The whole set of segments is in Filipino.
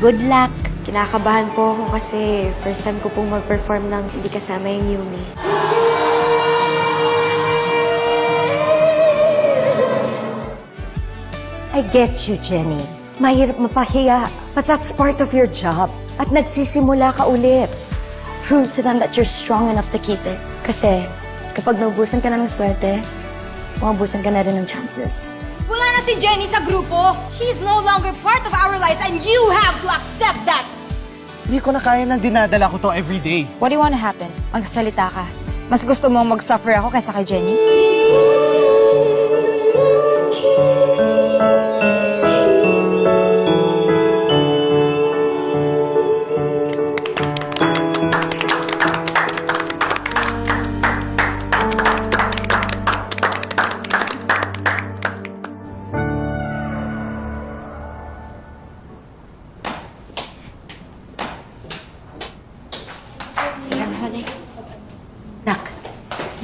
Good luck! Kinakabahan po ako kasi first time ko pong mag-perform ng hindi kasama yung Yumi. I get you, Jenny. Mahirap mapahiya, but that's part of your job. At nagsisimula ka ulit. Prove to them that you're strong enough to keep it. Kasi kapag naubusan ka na ng swerte, maubusan ka na rin ng chances. Wala na si Jenny sa grupo. She's no longer part of our lives and you have to accept that. Hindi ko na kaya nang dinadala ko to everyday. What do you want to happen? Magsasalita ka. Mas gusto mong mag-suffer ako kaysa kay Jenny?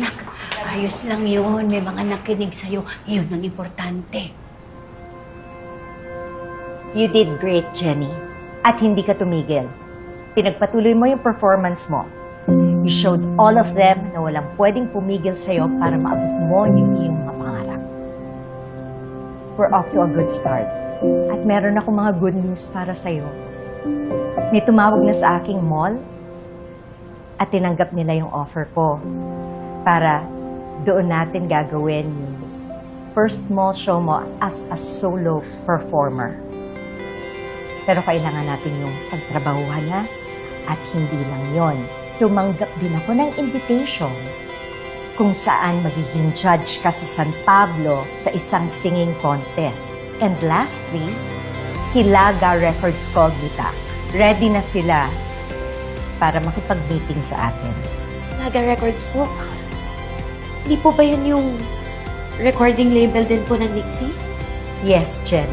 Nak, ayos lang yun. May mga nakinig sa'yo. Yun ang importante. You did great, Jenny. At hindi ka tumigil. Pinagpatuloy mo yung performance mo. You showed all of them na walang pwedeng pumigil sa'yo para maabot mo yung iyong mga pangarap. We're off to a good start. At meron akong mga good news para sa'yo. May tumawag na sa aking mall at tinanggap nila yung offer ko para doon natin gagawin yung first mall show mo as a solo performer. Pero kailangan natin yung pagtrabahuhan ha? At hindi lang yon. Tumanggap din ako ng invitation kung saan magiging judge ka sa San Pablo sa isang singing contest. And lastly, Hilaga Records Cognita. Ready na sila para makipag-meeting sa atin. Naga Records po. Hindi po ba yun yung recording label din po ng Nixie? Yes, Jenny.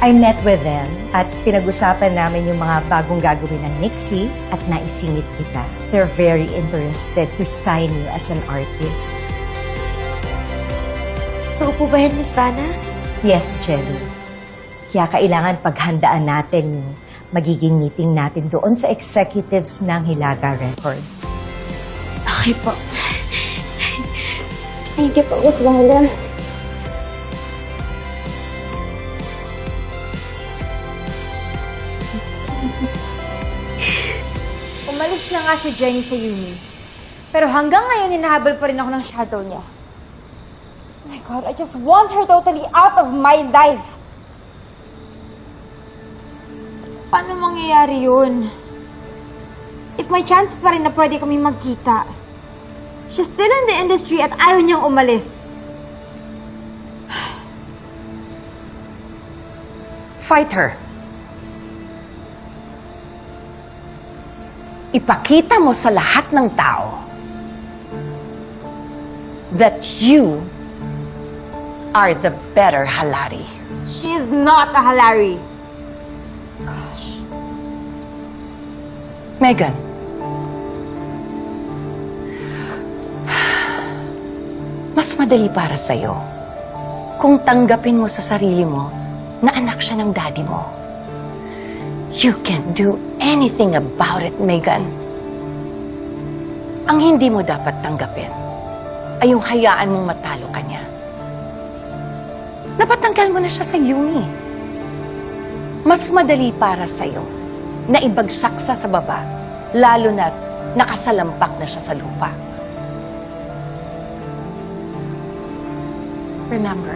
I met with them at pinag-usapan namin yung mga bagong gagawin ng Nixie at naisingit kita. They're very interested to sign you as an artist. Totoo po ba yan, Miss Vanna? Yes, Jenny. Kaya kailangan paghandaan natin yung magiging meeting natin doon sa executives ng Hilaga Records. Okay po. Thank you po, Miss Vanna. Umalis na nga si Jenny sa Yumi. Pero hanggang ngayon, hinahabol pa rin ako ng shadow niya. Oh my God, I just want her totally out of my life. Paano mangyayari yun? If may chance pa rin na pwede kami magkita. She's still in the industry at ayaw niyang umalis. Fight her. Ipakita mo sa lahat ng tao that you are the better Halari. She is not a Halari. Megan. Mas madali para sa'yo kung tanggapin mo sa sarili mo na anak siya ng daddy mo. You can't do anything about it, Megan. Ang hindi mo dapat tanggapin ay yung hayaan mong matalo ka niya. Napatanggal mo na siya sa Yumi. Mas madali para sa'yo na ibagsak sa baba, lalo na't nakasalampak na siya sa lupa. Remember,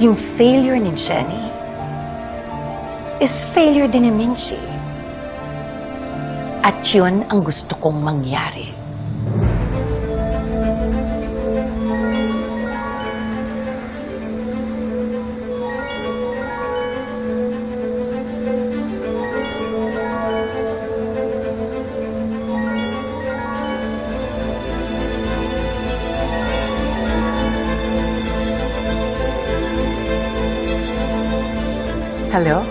yung failure ni Jenny is failure din ni Minchie. At yun ang gusto kong mangyari. Hello?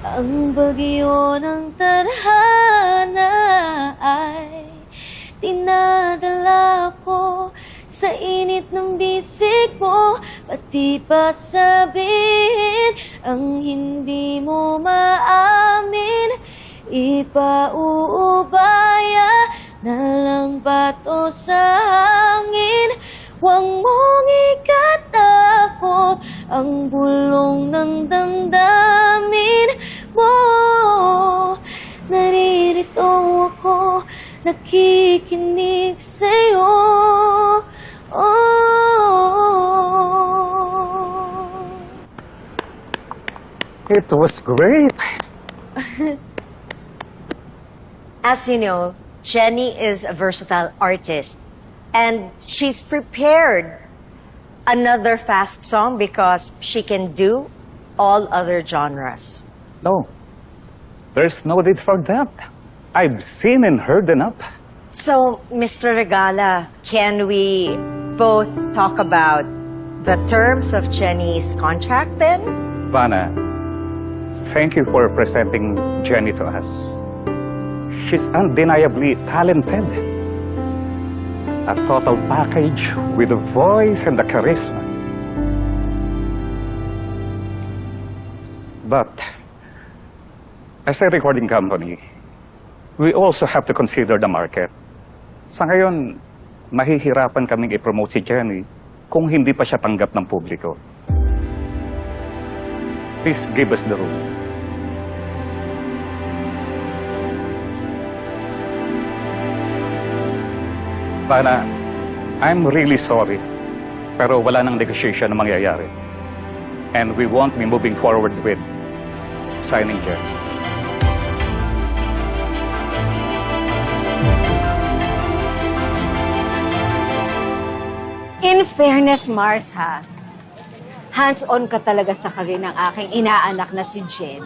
Ang bagyo ng tadhana ay dinadala ko sa init ng bisig. at di pa sabihin ang hindi mo maamin. Ipauubaya na lang bato sa hangin. Huwag mong ikatakot ang bulong ng damdamin mo. Naririto ako, nakikinig sa'yo. It was great. As you know, Jenny is a versatile artist. And she's prepared another fast song because she can do all other genres. No, there's no need for that. I've seen and heard enough. So, Mr. Regala, can we both talk about the terms of Jenny's contract then? Vanna, thank you for presenting Jenny to us. She's undeniably talented. A total package with the voice and the charisma. But, as a recording company, we also have to consider the market. Sa ngayon, mahihirapan kaming i-promote si Jenny kung hindi pa siya tanggap ng publiko. Please give us the room. Vanna, I'm really sorry, pero wala nang negotiation na mangyayari. And we won't be moving forward with signing Jenny. In fairness, Mars, ha? Hands-on ka talaga sa career ng aking inaanak na si Jenny.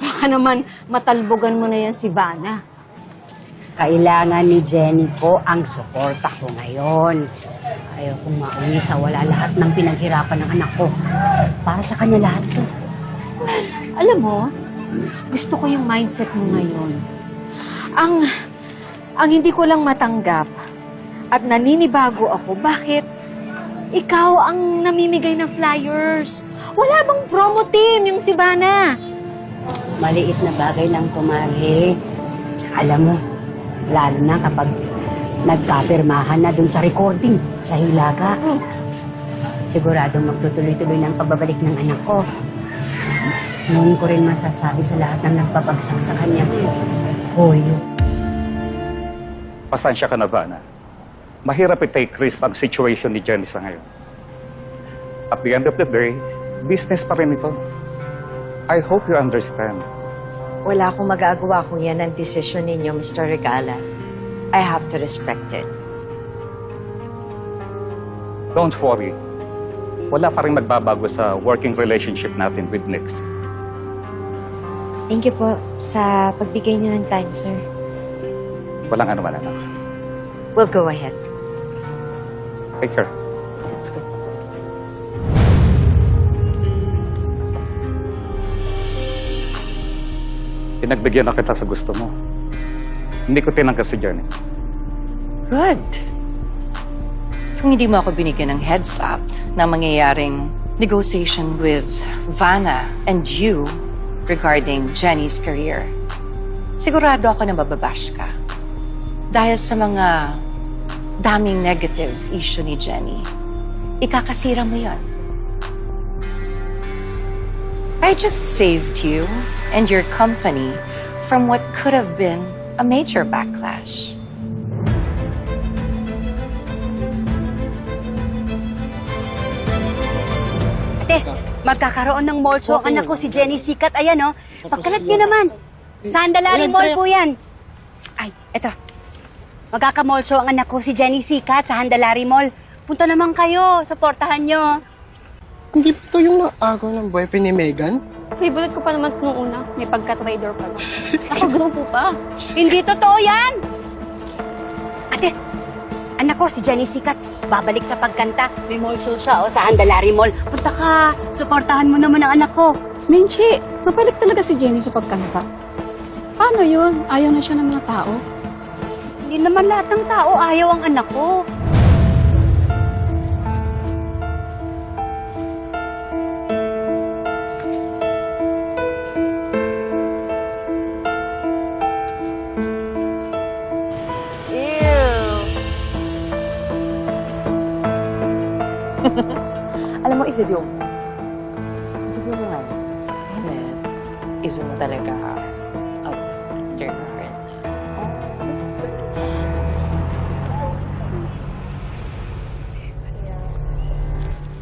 Baka naman matalbogan mo na yan si Vanna. Kailangan ni Jenny ko ang suporta ko ngayon. Ayaw kong mauni sa wala lahat ng pinaghirapan ng anak ko. Para sa kanya lahat to. Alam mo, gusto ko yung mindset mo ngayon. Ang hindi ko lang matanggap at naninibago ako, bakit ikaw ang namimigay ng flyers? Wala bang promo team yung si Vanna? Maliit na bagay lang tumari. Tsaka alam mo, lalo na kapag nagkapirmahan na dun sa recording, sa Hilaga. Siguradong magtutuloy-tuloy ng pagbabalik ng anak ko. Noon ko rin masasabi sa lahat ng nagpapagsak sa kanya. Polio. Pasensya ka na, Vanna. Mahirap i-take risk ang situation ni Jenny sa ngayon. At the end of the day, business pa rin ito. I hope you understand. Wala akong magagawa kung yan ang desisyon ninyo, Mr. Regala. I have to respect it. Don't worry. Wala pa rin magbabago sa working relationship natin with Nix. Thank you po sa pagbigay niyo ng time, sir. Walang anuman, anak. We'll go ahead. Take care. Let's go. Pinagbigyan na kita sa gusto mo. Hindi ko tinanggap si Jenny. Good. Kung hindi mo ako binigyan ng heads up na mangyayaring negotiation with Vanna and you regarding Jenny's career, sigurado ako na mababash ka. Dahil sa mga daming negative issue ni Jenny, ikakasira mo yon. I just saved you and your company from what could have been a major backlash. Ate, magkakaroon ng mall show ang anak ko si Jenny Sikat. Ayan, oh. Pagkalat niyo naman. Sa Andalari Mall po yan. Ay, eto. Magkaka-mall show ang anak ko si Jenny Sikat sa Handalari Mall. Punta naman kayo. Supportahan nyo. Hindi to yung agaw ng boyfriend ni Megan? Favorite ko pa naman nung una. May pagka-trader pa. Nakagrupo pa. Hindi totoo yan! Ate, anak ko si Jenny Sikat. Babalik sa pagkanta. May mall show siya, sa Handalari Mall. Punta ka. Supportahan mo naman ang anak ko. Menchi, mabalik talaga si Jenny sa pagkanta. Paano yun? Ayaw na siya ng mga tao. Hindi naman lahat ng tao ayaw ang anak ko. Alam mo, i-video mo. I-video mo nga. I-zoom mo talaga. Girlfriend.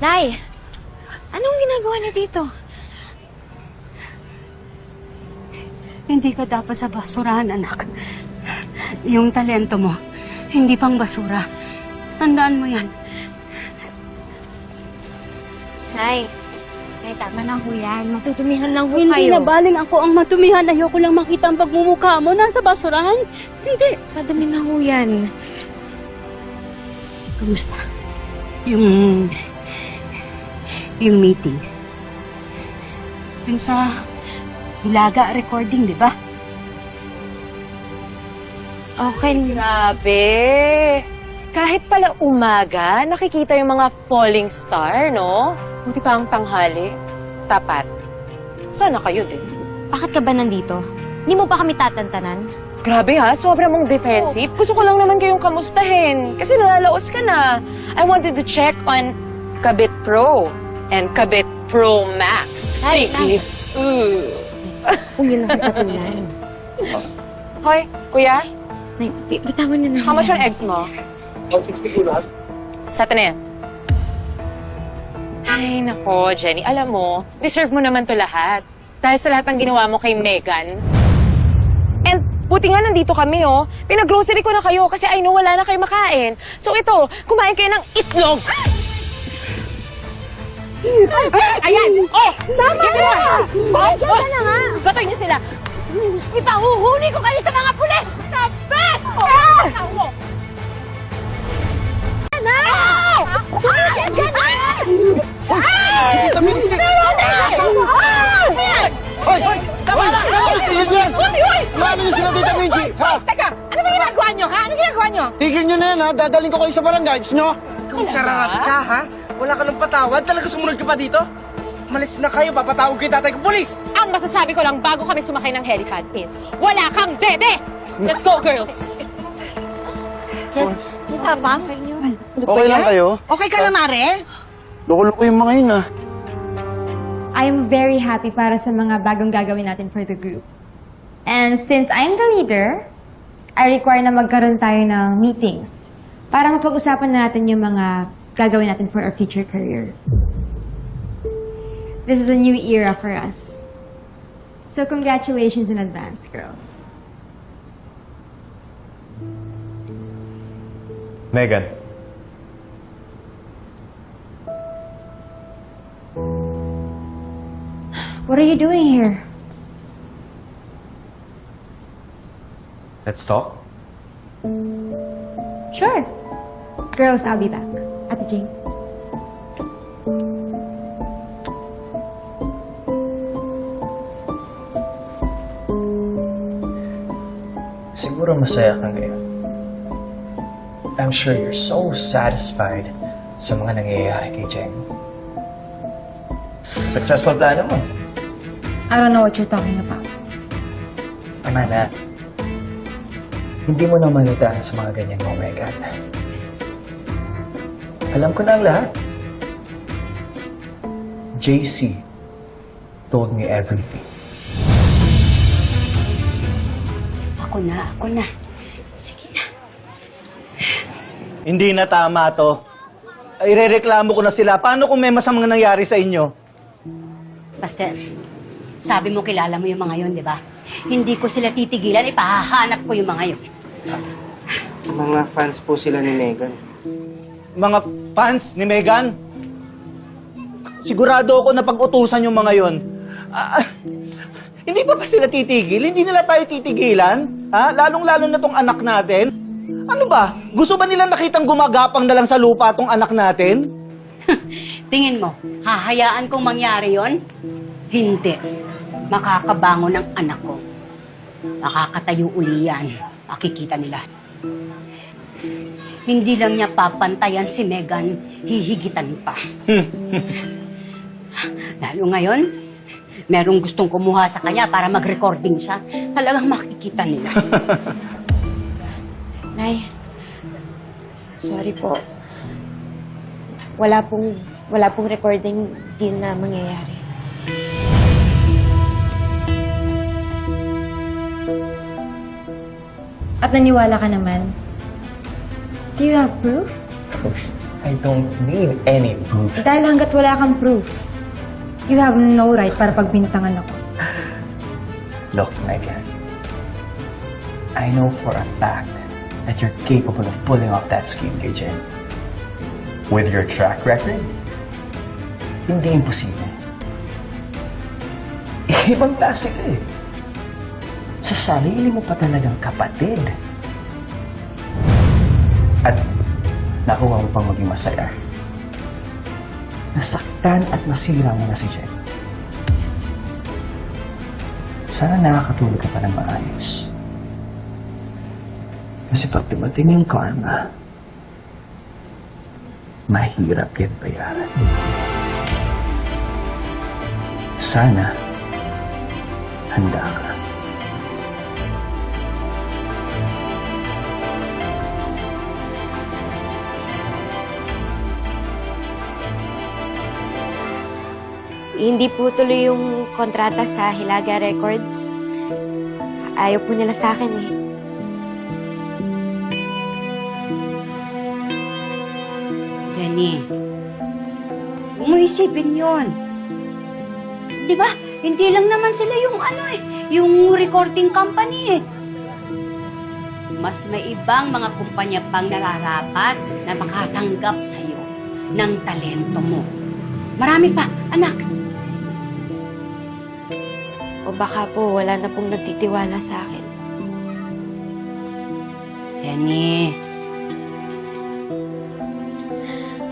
Nay! Anong ginagawa niyo dito? Hindi ka dapat sa basurahan, anak. Yung talento mo, hindi pang basura. Tandaan mo yan. Nay, tama na ho yan. Matutumihan lang ho Hindi kayo. na baling ako ang matumihan. Ayoko lang makita ang pagmumukha mo nasa basurahan. Hindi. Madami na ho yan. Kamusta? Yung meeting. Dun sa Hilaga recording, di ba? Okay. Grabe! Kahit pala umaga, nakikita yung mga falling star, no? Buti pa ang tanghali. Tapat. Sana kayo din. Bakit ka ba nandito? Hindi mo pa kami tatantanan? Grabe ha, sobra mong defensive. Gusto ko lang naman kayong kamustahin. Kasi nalalaos ka na. I wanted to check on Kabit Pro and Kabit Pro Max. Ay, Liquids. Ooh. Kung yun lang katulan. Hoy, kuya, Nay, bitawan niyo na. how much yung eggs mo? 160 po lahat. Sa atin na yan. Ay, nako, Jenny. Alam mo, deserve mo naman to lahat. Dahil sa lahat ng ginawa mo kay Megan. And buti nga nandito kami, oh. Pinag-grocery ko na kayo kasi I know wala na kayo makain. So ito, kumain kayo ng itlog. Ayan! Oh! Tama na! Tama na nga! Gatoy niyo sila! Ipahuhuli ko kayo sa mga pulis! Tapat! Ah! Tita Minji! Hoy! Tama na! Ano niyo sila, Tita Minji? Ha? Teka, ano ba ginagawa nyo, ha? Ano ginagawa nyo? Tigil niyo na yan, ha? Dadaling ko kayo sa barangay. Gusto niyo? Kung sararat ka, ha? Wala ka ng patawad? Talaga sumunod ka pa dito? Malis na kayo, papatawag kayo tatay ko, pulis! Ang masasabi ko lang bago kami sumakay ng helipad is, wala kang dede! Let's go, girls! Tabang? Okay lang kayo? Okay ka na, Mare? Loko-loko yung mga yun, ha? I'm very happy para sa mga bagong gagawin natin for the group. And since I'm the leader, I require na magkaroon tayo ng meetings para mapag-usapan na natin yung mga gagawin natin for our future career. This is a new era for us. So congratulations in advance, girls. Megan. What are you doing here? Let's talk. Sure. Girls, I'll be back. Ate Jane. Siguro masaya ka ngayon. I'm sure you're so satisfied sa mga nangyayari kay Jenny. Successful plano mo. I don't know what you're talking about. Tama na. Hindi mo na malitahan sa mga ganyan mo, Megan. Alam ko na ang lahat. JC told me everything. Ako na. Sige na. Hindi na tama to. Irereklamo ko na sila. Paano kung may masamang nangyari sa inyo? Basta, sabi mo kilala mo yung mga yun, di ba? Hindi ko sila titigilan, ipahahanap ko yung mga yun. Mga fans po sila ni Megan. Mga fans ni Megan? Sigurado ako na pag-utusan yung mga yon. Hindi pa sila titigil? Hindi nila tayo titigilan? Ha? Lalong-lalo na tong anak natin? Ano ba? Gusto ba nilang nakitang gumagapang na lang sa lupa tong anak natin? Tingin mo, hahayaan kong mangyari yon? Hindi. Makakabangon ng anak ko. Makakatayo uli yan. Makikita nila. Hindi lang niya papantayan si Megan, hihigitan pa. Lalo ngayon, merong gustong kumuha sa kanya para mag-recording siya. Talagang makikita nila. Nay, sorry po. wala pong recording din na mangyayari. At naniwala ka naman. Do you have proof? I don't need any proof. Dahil hanggat wala kang proof, you have no right para pagbintangan ako. Look, Megan. I know for a fact that you're capable of pulling off that scheme kay Jen. With your track record, hindi imposible. Ibang klase ka eh. Sa sarili mo pa talagang kapatid. At nakuha mo pang maging masaya. Nasaktan at nasira mo na si Jen. Sana nakakatulog ka pa ng maayos. Kasi pag dumating yung karma, mahirap yan bayaran. Sana, handa ka. Hindi po tuloy yung kontrata sa Hilaga Records. Ayaw po nila sa akin eh. Jenny, huwag mo isipin yun. Di ba? Hindi lang naman sila yung recording company eh. Mas may ibang mga kumpanya pang nararapat na makatanggap sa'yo ng talento mo. Marami pa, anak. O baka po wala na pong nagtitiwala sa akin. Jenny,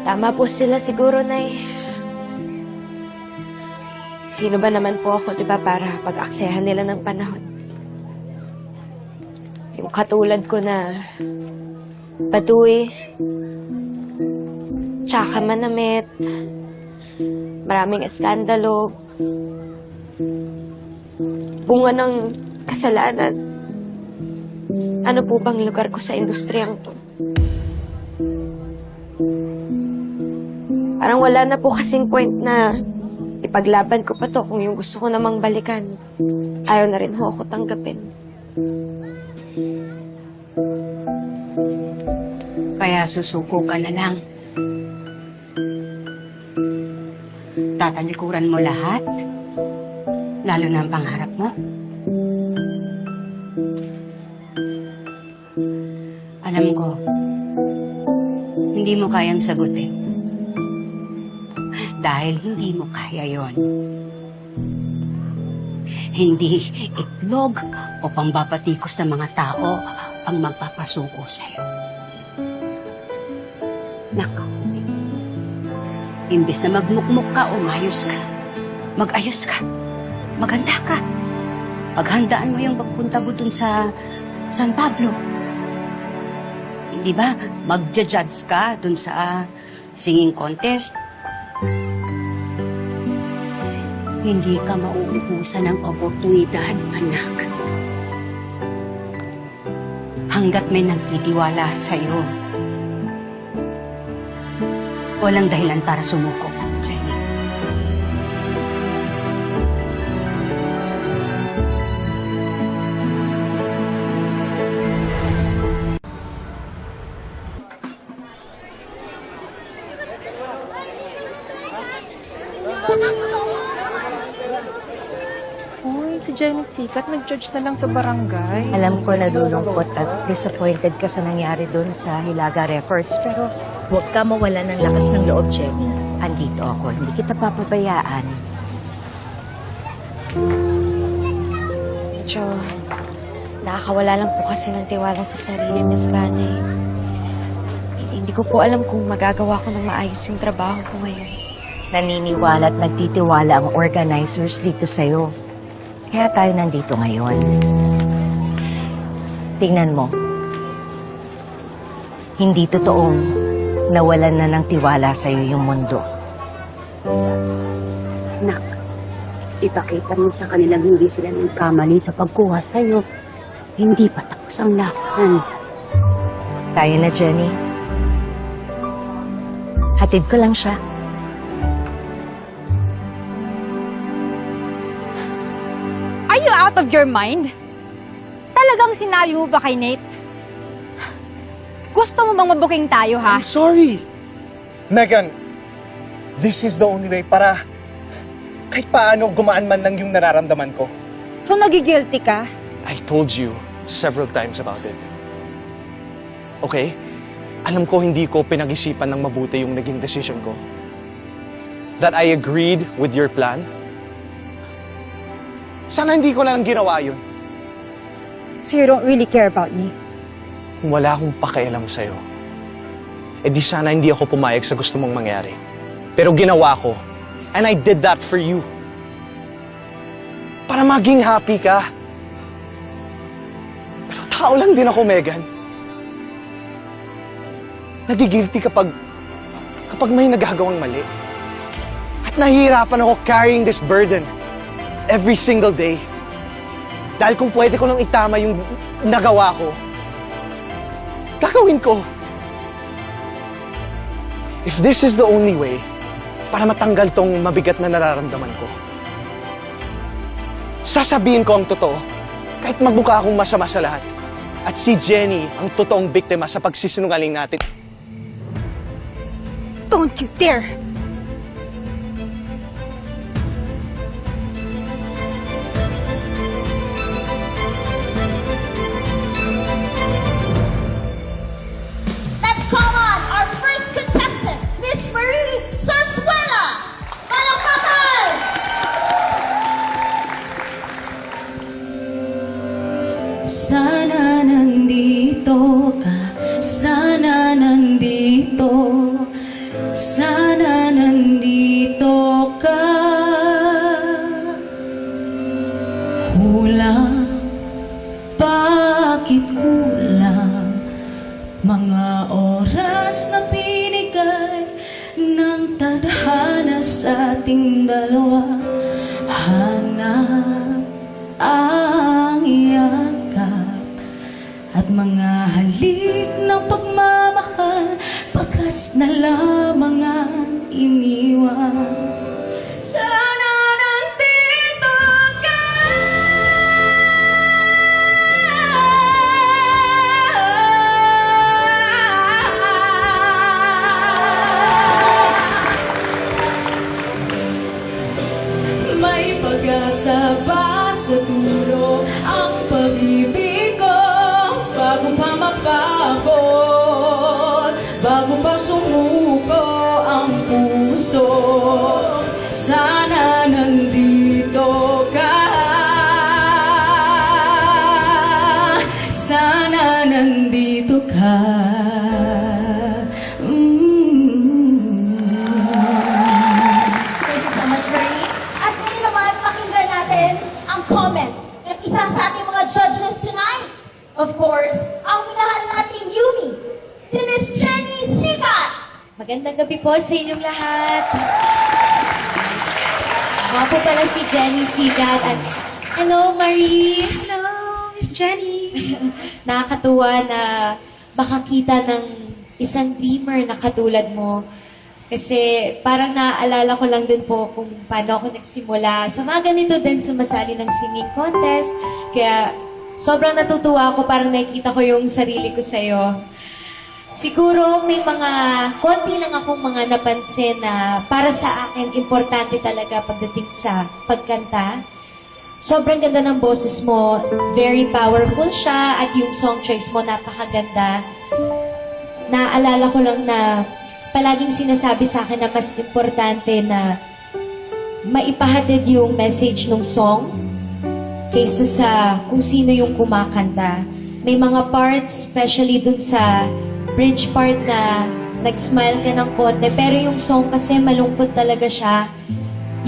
Tama po sila siguro, Nay. Sino ba naman po ako, di ba, para pag-aksehan nila ng panahon? Yung katulad ko na baduy, tsaka manamit, maraming eskandalo, bunga ng kasalanan. Ano po bang lugar ko sa industriyang to? Parang wala na po kasing point na ipaglaban ko pa to kung yung gusto ko namang balikan. Ayaw na rin ho ako tanggapin. kaya susuko ka na lang. Tatalikuran mo lahat, lalo na ang pangarap mo. Alam ko, hindi mo kayang sagutin. Dahil hindi mo kaya yon. Hindi itlog o pambabatikos ng mga tao ang magpapasuko sa'yo. Nako, imbes na magmukmuk ka, umayos ka. Mag-ayos ka. Maganda ka. Paghandaan mo yung pagpunta mo dun sa San Pablo. Hindi ba, magja-judge ka dun sa singing contest. Hindi ka mauubusan ng oportunidad, anak. Hanggat may nagtitiwala sa'yo, walang dahilan para sumuko, Jenny. Uy, si Jenny Sikat nag-judge na lang sa barangay. Alam ko nalulungkot at disappointed ka sa nangyari doon sa Hilaga Records, pero huwag ka mawala ng lakas ng loob, Jenny. Andito ako, hindi kita papabayaan. Medyo nakakawala lang po kasi ng tiwala sa sarili, Miss Banay. Hindi ko po alam kung magagawa ko ng maayos yung trabaho ko ngayon. Naniniwala at nagtitiwala ang organizers dito sa'yo. Kaya tayo nandito ngayon. Tingnan mo. Hindi totoong nawalan na ng tiwala sa'yo yung mundo. Anak, ipakita mo sa kanilang hindi sila nagkamali sa pagkuha sa'yo. Hindi pa tapos ang laban. Tayo na, Jenny. At Hatid ko lang siya. Are you out of your mind? Talagang sinabi mo ba kay Nate? Gusto mo bang mabuking tayo, ha? Sorry. Megan, this is the only way para kahit paano gumaan man lang yung nararamdaman ko. So, nagigilty ka? I told you several times about it. Okay? Alam ko hindi ko pinag-isipan ng mabuti yung naging decision ko. That I agreed with your plan. Sana hindi ko na lang ginawa yun. So, you don't really care about me? Kung wala akong pakialam sa'yo, eh di sana hindi ako pumayag sa gusto mong mangyari. Pero ginawa ko. And I did that for you. Para maging happy ka. Pero tao lang din ako, Megan. Nagigilty kapag may nagagawang mali. At nahihirapan ako carrying this burden every single day. Dahil kung pwede ko lang itama yung nagawa ko, gagawin ko. If this is the only way para matanggal tong mabigat na nararamdaman ko, sasabihin ko ang totoo, kahit magmukha akong masama sa lahat. At si Jenny ang totoong biktima sa pagsisinungaling natin. Don't you dare! Let's call on our first contestant, Miss Marie Sarsuela! Palakpakan! Sana nandito ka, sana nandito, sana nandito ka. Kulang, bakit kulang mga oras na binigay ng tadhana sa ating dalawa? Hanap ang yakap at mga halik ng pagmamahal, bakas na lamang ang iniwan. Sana nandito ka. May pag-asa ba sa dulo ang pag-ibig ko? Bago pa mapagod, bago pa sumuko ang puso, sana nandito ka. Sana nandito ka. Thank you so much, Marie. At ngayon naman, pakinggan natin ang comment ng isa sa ating mga judges tonight. Of course, ang minahal nating Yumi, si Miss Jenny Sikat. Magandang gabi po sa inyong lahat. Ako po pala si Jenny Sigat at hello, Marie! Hello, Miss Jenny! Nakakatuwa na makakita ng isang dreamer na katulad mo. Kasi parang naaalala ko lang din po kung paano ako nagsimula. Sa mga ganito din sumasali ng singing contest. Kaya sobrang natutuwa ako, parang nakikita ko yung sarili ko sa'yo. Siguro may mga, konti lang akong mga napansin na para sa akin, importante talaga pagdating sa pagkanta. Sobrang ganda ng boses mo, very powerful siya, at yung song choice mo, napakaganda. Naalala ko lang na palaging sinasabi sa akin na mas importante na maipahatid yung message ng song kaysa sa kung sino yung kumakanta. May mga parts, especially dun sa bridge part na nag-smile ka ng konti, pero yung song kasi malungkot talaga siya.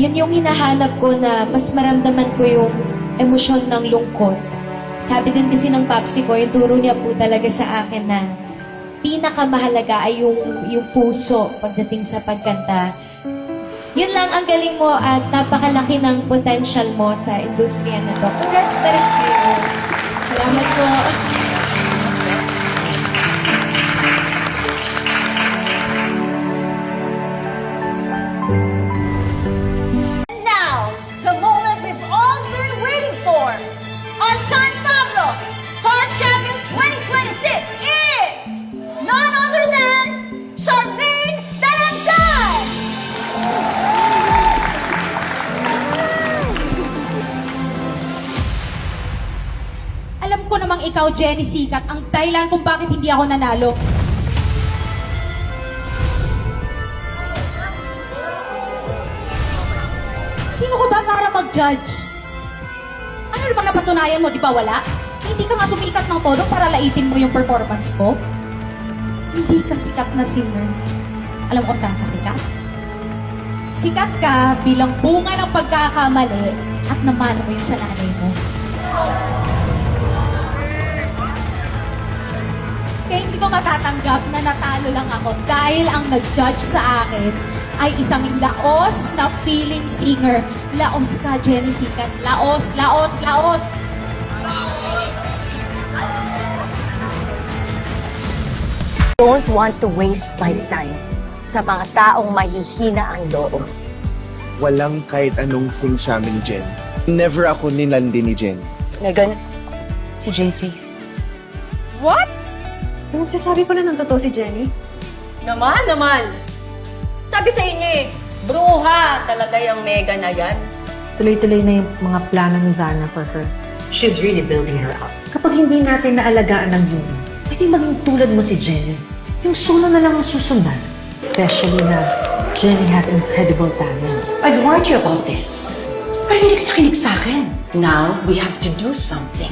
Yun yung hinahanap ko na mas maramdaman ko yung emosyon ng lungkot. Sabi din kasi ng papsi ko, yung turo niya po talaga sa akin na pinakamahalaga ay yung puso pagdating sa pagkanta. Yun lang, ang galing mo at napakalaki ng potential mo sa industriya na to. Congrats pa rin sa'yo. Salamat po. ikaw, Jenny Sikat, ang dahilan kung bakit hindi ako nanalo. Sino ko ba para mag-judge? Ano na bang napatunayan mo, di ba wala? Hindi ka nga sumikat ng todo para laitin mo yung performance ko? Hindi ka sikat na singer. Alam ko saan ka sikat? Sikat ka bilang bunga ng pagkakamali at namano mo yun sa nanay mo. Kaya hindi ko matatanggap na natalo lang ako dahil ang nag-judge sa akin ay isang laos na feeling singer. Laos ka, Jenny Sikat. Laos, laos, laos! Don't want to waste my time sa mga taong mahihina ang loob. Walang kahit anong thing sa amin, Jen. Never ako nilandi ni Jen. Megan, si JC. Yung magsasabi ko na ng totoo si Jenny. Naman! Sabi sa inyo eh, bruha talaga yung Mega na yan. Tuloy-tuloy na yung mga plano ni Vanna for her. She's really building her up. Kapag hindi natin naalagaan ng Yumi, pwede maging tulad mo si Jenny. Yung solo na lang ang susundan. Especially na Jenny has incredible talent. I've warned you about this. Pero hindi ka nakinig sa akin. Now, we have to do something.